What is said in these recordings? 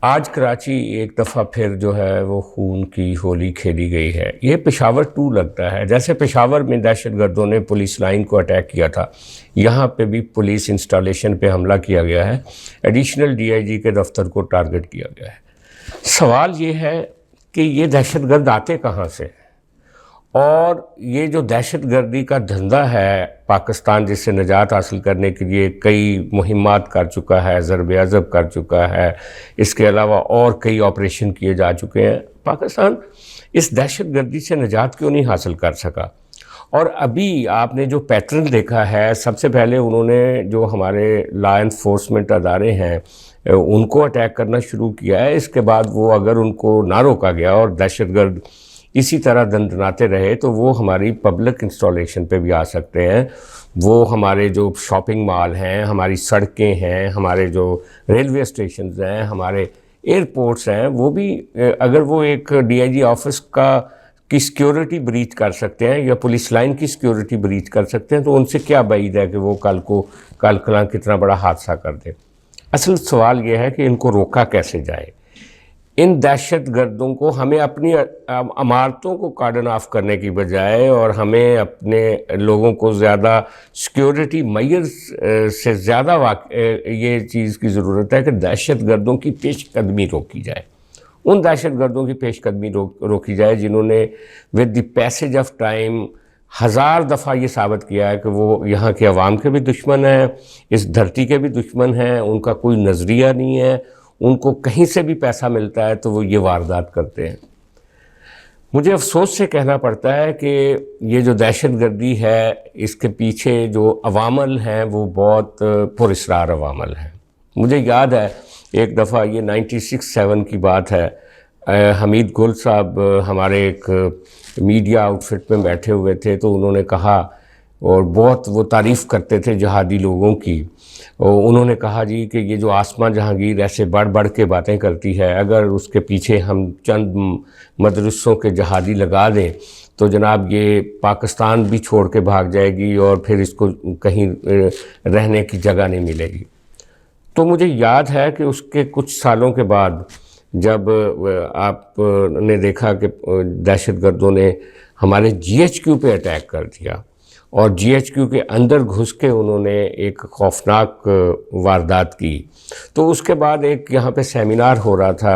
آج کراچی ایک دفعہ پھر جو ہے وہ خون کی ہولی کھیلی گئی ہے. یہ پشاور 2 لگتا ہے. جیسے پشاور میں دہشت گردوں نے پولیس لائن کو اٹیک کیا تھا, یہاں پہ بھی پولیس انسٹالیشن پہ حملہ کیا گیا ہے. ایڈیشنل DIG کے دفتر کو ٹارگٹ کیا گیا ہے. سوال یہ ہے کہ یہ دہشت گرد آتے کہاں سے, اور یہ جو دہشت گردی کا دھندہ ہے پاکستان جس سے نجات حاصل کرنے کے لیے کئی مہمات کر چکا ہے, ضرب عضب کر چکا ہے, اس کے علاوہ اور کئی آپریشن کیے جا چکے ہیں. پاکستان اس دہشت گردی سے نجات کیوں نہیں حاصل کر سکا؟ اور ابھی آپ نے جو پیٹرن دیکھا ہے, سب سے پہلے انہوں نے جو ہمارے لا انفورسمنٹ ادارے ہیں ان کو اٹیک کرنا شروع کیا ہے. اس کے بعد وہ اگر ان کو نہ روکا گیا اور دہشت گرد اسی طرح دندناتے رہے تو وہ ہماری پبلک انسٹالیشن پہ بھی آ سکتے ہیں. وہ ہمارے جو شاپنگ مال ہیں, ہماری سڑکیں ہیں, ہمارے جو ریلوے اسٹیشنز ہیں, ہمارے ایئرپورٹس ہیں, وہ بھی اگر وہ ایک DIG آفس کی سیکیورٹی بریچ کر سکتے ہیں یا پولیس لائن کی سیکیورٹی بریچ کر سکتے ہیں تو ان سے کیا بعید ہے کہ وہ کل کلاں کتنا بڑا حادثہ کر دے. اصل سوال یہ ہے کہ ان کو روکا کیسے جائے. ان دہشت گردوں کو ہمیں اپنی عمارتوں کو کارڈن آف کرنے کی بجائے اور ہمیں اپنے لوگوں کو زیادہ سیکیورٹی میئر سے زیادہ یہ چیز کی ضرورت ہے کہ دہشت گردوں کی پیش قدمی روکی جائے. ان دہشت گردوں کی پیش قدمی روکی جائے جنہوں نے with the passage of time 1000 دفعہ یہ ثابت کیا ہے کہ وہ یہاں کے عوام کے بھی دشمن ہیں, اس دھرتی کے بھی دشمن ہیں, ان کا کوئی نظریہ نہیں ہے, ان کو کہیں سے بھی پیسہ ملتا ہے تو وہ یہ واردات کرتے ہیں. مجھے افسوس سے کہنا پڑتا ہے کہ یہ جو دہشت گردی ہے اس کے پیچھے جو عوامل ہیں وہ بہت پراسرار عوامل ہیں. مجھے یاد ہے ایک دفعہ, یہ 96-7 کی بات ہے, حمید گل صاحب ہمارے ایک میڈیا آؤٹ فٹ میں بیٹھے ہوئے تھے تو انہوں نے کہا, اور بہت وہ تعریف کرتے تھے جہادی لوگوں کی, انہوں نے کہا جی کہ یہ جو آسماں جہانگیر ایسے بڑھ کے باتیں کرتی ہے, اگر اس کے پیچھے ہم چند مدرسوں کے جہادی لگا دیں تو جناب یہ پاکستان بھی چھوڑ کے بھاگ جائے گی اور پھر اس کو کہیں رہنے کی جگہ نہیں ملے گی. تو مجھے یاد ہے کہ اس کے کچھ سالوں کے بعد جب آپ نے دیکھا کہ دہشت گردوں نے ہمارے GHQ پہ اٹیک کر دیا اور GHQ کے اندر گھس کے انہوں نے ایک خوفناک واردات کی, تو اس کے بعد ایک یہاں پہ سیمینار ہو رہا تھا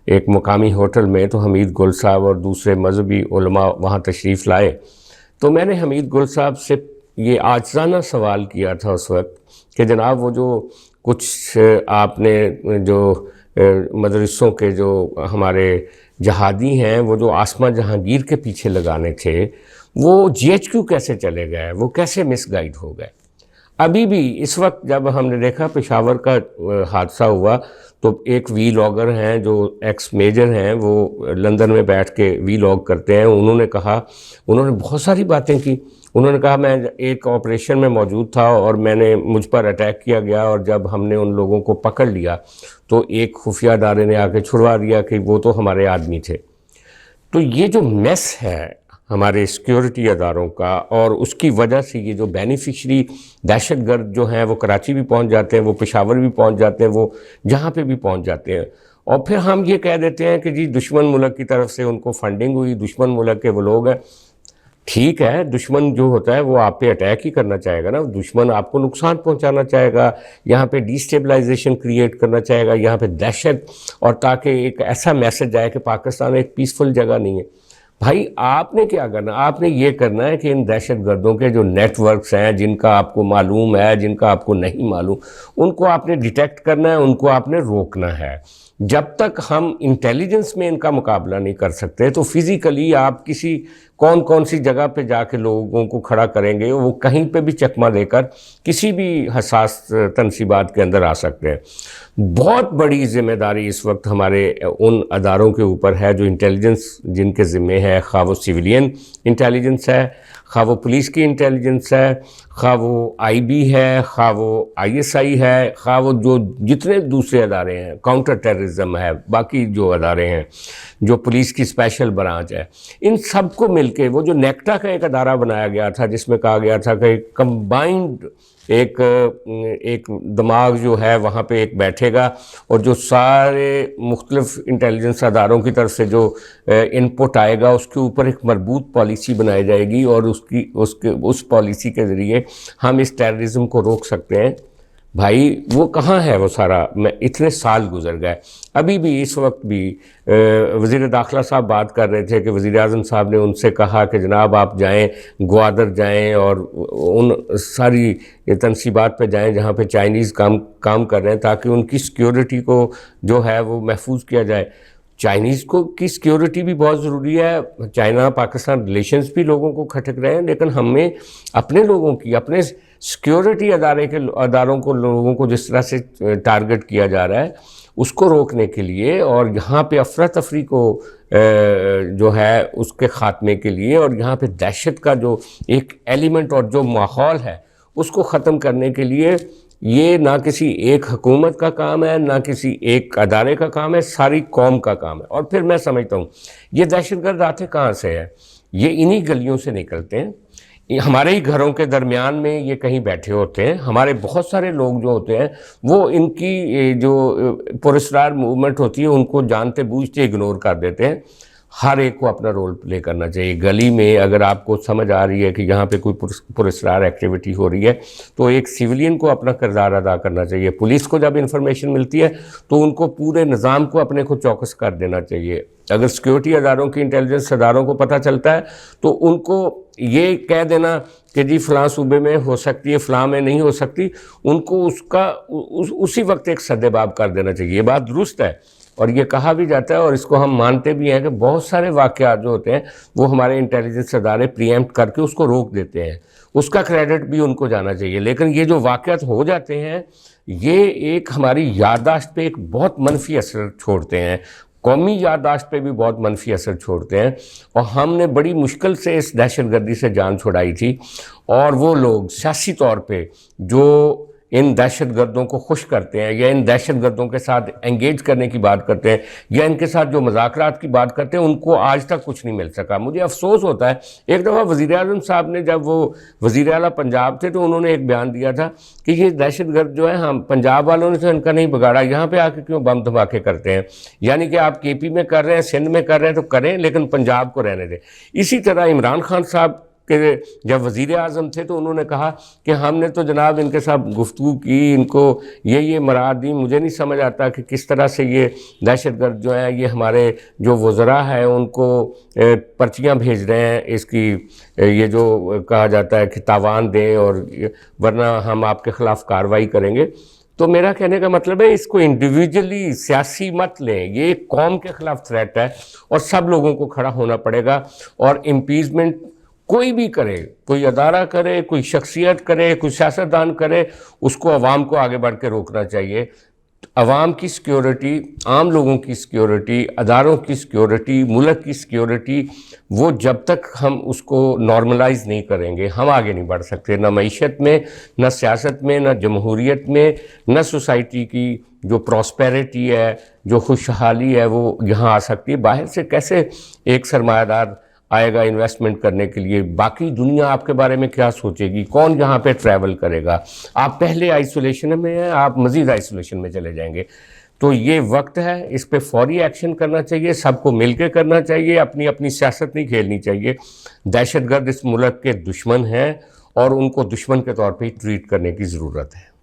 ایک مقامی ہوٹل میں, تو حمید گل صاحب اور دوسرے مذہبی علماء وہاں تشریف لائے. تو میں نے حمید گل صاحب سے یہ عاجزانہ سوال کیا تھا اس وقت کہ جناب وہ جو کچھ آپ نے جو مدرسوں کے جو ہمارے جہادی ہیں وہ جو آسماں جہانگیر کے پیچھے لگانے تھے وہ GHQ کیسے چلے گئے, وہ کیسے مس گائیڈ ہو گئے. ابھی بھی اس وقت جب ہم نے دیکھا پشاور کا حادثہ ہوا تو ایک ویلاگر ہیں جو ایکس میجر ہیں, وہ لندن میں بیٹھ کے ویلاگ کرتے ہیں, انہوں نے کہا, انہوں نے بہت ساری باتیں کی. انہوں نے کہا میں ایک آپریشن میں موجود تھا اور مجھ پر اٹیک کیا گیا, اور جب ہم نے ان لوگوں کو پکڑ لیا تو ایک خفیہ ادارے نے آ کے چھڑوا دیا کہ وہ تو ہمارے آدمی تھے. تو یہ جو میس ہے ہمارے سیکیورٹی اداروں کا, اور اس کی وجہ سے یہ جو بینیفیشری دہشت گرد جو ہیں وہ کراچی بھی پہنچ جاتے ہیں, وہ پشاور بھی پہنچ جاتے ہیں, وہ جہاں پہ بھی پہنچ جاتے ہیں, اور پھر ہم یہ کہہ دیتے ہیں کہ جی دشمن ملک کی طرف سے ان کو فنڈنگ ہوئی, دشمن ملک کے وہ لوگ ہیں. ٹھیک ہے, دشمن جو ہوتا ہے وہ آپ پہ اٹیک ہی کرنا چاہے گا نا, دشمن آپ کو نقصان پہنچانا چاہے گا, یہاں پہ ڈیسٹیبلائزیشن کریٹ کرنا چاہے گا, یہاں پہ دہشت, اور تاکہ ایک ایسا میسج آئے کہ پاکستان ایک پیسفل جگہ نہیں ہے. بھائی آپ نے کیا کرنا, آپ نے یہ کرنا ہے کہ ان دہشت گردوں کے جو نیٹ ورکس ہیں جن کا آپ کو معلوم ہے, جن کا آپ کو نہیں معلوم, ان کو آپ نے ڈیٹیکٹ کرنا ہے, ان کو آپ نے روکنا ہے. جب تک ہم انٹیلیجنس میں ان کا مقابلہ نہیں کر سکتے تو فزیکلی آپ کسی کون سی جگہ پہ جا کے لوگوں کو کھڑا کریں گے, وہ کہیں پہ بھی چکمہ دے کر کسی بھی حساس تنصیبات کے اندر آ سکتے ہیں. بہت بڑی ذمہ داری اس وقت ہمارے ان اداروں کے اوپر ہے جو انٹیلیجنس جن کے ذمے ہے, خواہ وہ سویلین انٹیلیجنس ہے, خواہ وہ پولیس کی انٹیلیجنس ہے, خواہ وہ IB ہے, خواہ وہ ISI ہے, خواہ وہ جو جتنے دوسرے ادارے ہیں, کاؤنٹر ٹیررزم ٹیررزم ہے، باقی جو ادارے ہیں، جو پولیس کی اسپیشل برانچ ہے، ان سب کو مل کے وہ جو نیکٹا کا ایک ادارہ بنایا گیا تھا جس میں کہا گیا تھا کہ کمبائنڈ ایک دماغ جو ہے وہاں پہ ایک بیٹھے گا، اور جو سارے مختلف انٹیلیجنس اداروں کی طرف سے جو ان پٹ آئے گا اس کے اوپر ایک مربوط پالیسی بنائی جائے گی، اور اس پالیسی کے ذریعے ہم اس ٹیررزم کو روک سکتے ہیں۔ بھائی وہ کہاں ہے وہ سارا؟ اتنے سال گزر گئے، ابھی بھی اس وقت بھی وزیر داخلہ صاحب بات کر رہے تھے کہ وزیر اعظم صاحب نے ان سے کہا کہ جناب آپ جائیں گوادر جائیں اور ان ساری تنصیبات پہ جائیں جہاں پہ چائنیز کام کر رہے ہیں، تاکہ ان کی سیکیورٹی کو جو ہے وہ محفوظ کیا جائے۔ چائنیز کی سیکیورٹی بھی بہت ضروری ہے، چائنا پاکستان ریلیشنز بھی لوگوں کو کھٹک رہے ہیں، لیکن ہمیں اپنے لوگوں کی، اپنے سیکیورٹی اداروں کو، لوگوں کو جس طرح سے ٹارگٹ کیا جا رہا ہے اس کو روکنے کے لیے، اور یہاں پہ افراتفری کو جو ہے اس کے خاتمے کے لیے، اور یہاں پہ دہشت کا جو ایک ایلیمنٹ اور جو ماحول ہے اس کو ختم کرنے کے لیے، یہ نہ کسی ایک حکومت کا کام ہے، نہ کسی ایک ادارے کا کام ہے، ساری قوم کا کام ہے۔ اور پھر میں سمجھتا ہوں یہ دہشت گرد آتے کہاں سے ہیں؟ یہ انہی گلیوں سے نکلتے ہیں، ہمارے ہی گھروں کے درمیان میں یہ کہیں بیٹھے ہوتے ہیں۔ ہمارے بہت سارے لوگ جو ہوتے ہیں وہ ان کی جو پراسرار موومنٹ ہوتی ہے ان کو جانتے بوجھتے اگنور کر دیتے ہیں۔ ہر ایک کو اپنا رول پلے کرنا چاہیے۔ گلی میں اگر آپ کو سمجھ آ رہی ہے کہ یہاں پہ کوئی پراسرار ایکٹیویٹی ہو رہی ہے تو ایک سیولین کو اپنا کردار ادا کرنا چاہیے۔ پولیس کو جب انفارمیشن ملتی ہے تو ان کو پورے نظام کو اپنے کو چوکس کر دینا چاہیے۔ اگر سیکیورٹی اداروں کی، انٹیلیجنس اداروں کو پتہ چلتا ہے تو ان کو یہ کہہ دینا کہ جی فلاں صوبے میں ہو سکتی ہے، فلاں میں نہیں ہو سکتی، ان کو اسی وقت ایک سد باب کر دینا چاہیے۔ یہ بات درست ہے، اور یہ کہا بھی جاتا ہے اور اس کو ہم مانتے بھی ہیں کہ بہت سارے واقعات جو ہوتے ہیں وہ ہمارے انٹیلیجنس ادارے پری ایمپٹ کر کے اس کو روک دیتے ہیں، اس کا کریڈٹ بھی ان کو جانا چاہیے۔ لیکن یہ جو واقعات ہو جاتے ہیں یہ ایک ہماری یادداشت پہ ایک بہت منفی اثر چھوڑتے ہیں، قومی یادداشت پہ بھی بہت منفی اثر چھوڑتے ہیں، اور ہم نے بڑی مشکل سے اس دہشت گردی سے جان چھڑائی تھی، اور وہ لوگ سیاسی طور پہ جو ان دہشت گردوں کو خوش کرتے ہیں یا ان دہشت گردوں کے ساتھ انگیج کرنے کی بات کرتے ہیں یا ان کے ساتھ جو مذاکرات کی بات کرتے ہیں، ان کو آج تک کچھ نہیں مل سکا۔ مجھے افسوس ہوتا ہے، ایک دفعہ وزیر اعظم صاحب نے، جب وہ وزیر اعلیٰ پنجاب تھے، تو انہوں نے ایک بیان دیا تھا کہ یہ دہشت گرد جو ہے ہم پنجاب والوں نے تو ان کا نہیں بگاڑا، یہاں پہ آ کے کیوں بم دھماکے کرتے ہیں؟ یعنی کہ آپ کے پی میں کر رہے ہیں، سندھ میں کر رہے ہیں تو کریں، لیکن پنجاب کو رہنے دیں۔ اسی طرح عمران خان صاحب کہ جب وزیر اعظم تھے تو انہوں نے کہا کہ ہم نے تو جناب ان کے ساتھ گفتگو کی، ان کو یہ مراد دی، مجھے نہیں سمجھ آتا کہ کس طرح سے یہ دہشت گرد جو ہیں یہ ہمارے جو وزراء ہیں ان کو پرچیاں بھیج رہے ہیں، اس کی یہ جو کہا جاتا ہے کہ تاوان دیں اور ورنہ ہم آپ کے خلاف کارروائی کریں گے۔ تو میرا کہنے کا مطلب ہے اس کو انڈیویجولی سیاسی مت لیں، یہ ایک قوم کے خلاف تھریٹ ہے اور سب لوگوں کو کھڑا ہونا پڑے گا، اور امپیچمنٹ کوئی بھی کرے، کوئی ادارہ کرے، کوئی شخصیت کرے، کوئی سیاستدان کرے، اس کو عوام کو آگے بڑھ کے روکنا چاہیے۔ عوام کی سیکیورٹی، عام لوگوں کی سیکیورٹی، اداروں کی سیکیورٹی، ملک کی سیکیورٹی، وہ جب تک ہم اس کو نارملائز نہیں کریں گے ہم آگے نہیں بڑھ سکتے، نہ معیشت میں، نہ سیاست میں، نہ جمہوریت میں، نہ سوسائٹی کی جو پراسپیرٹی ہے، جو خوشحالی ہے وہ یہاں آ سکتی ہے۔ باہر سے کیسے ایک سرمایہ دار آئے گا انویسٹمنٹ کرنے کے لیے؟ باقی دنیا آپ کے بارے میں کیا سوچے گی؟ کون یہاں پہ ٹریول کرے گا؟ آپ پہلے آئسولیشن میں ہیں، آپ مزید آئسولیشن میں چلے جائیں گے۔ تو یہ وقت ہے، اس پہ فوری ایکشن کرنا چاہیے، سب کو مل کے کرنا چاہیے، اپنی سیاست نہیں کھیلنی چاہیے۔ دہشت گرد اس ملک کے دشمن ہیں اور ان کو دشمن کے طور پہ ہی ٹریٹ کرنے کی ضرورت ہے۔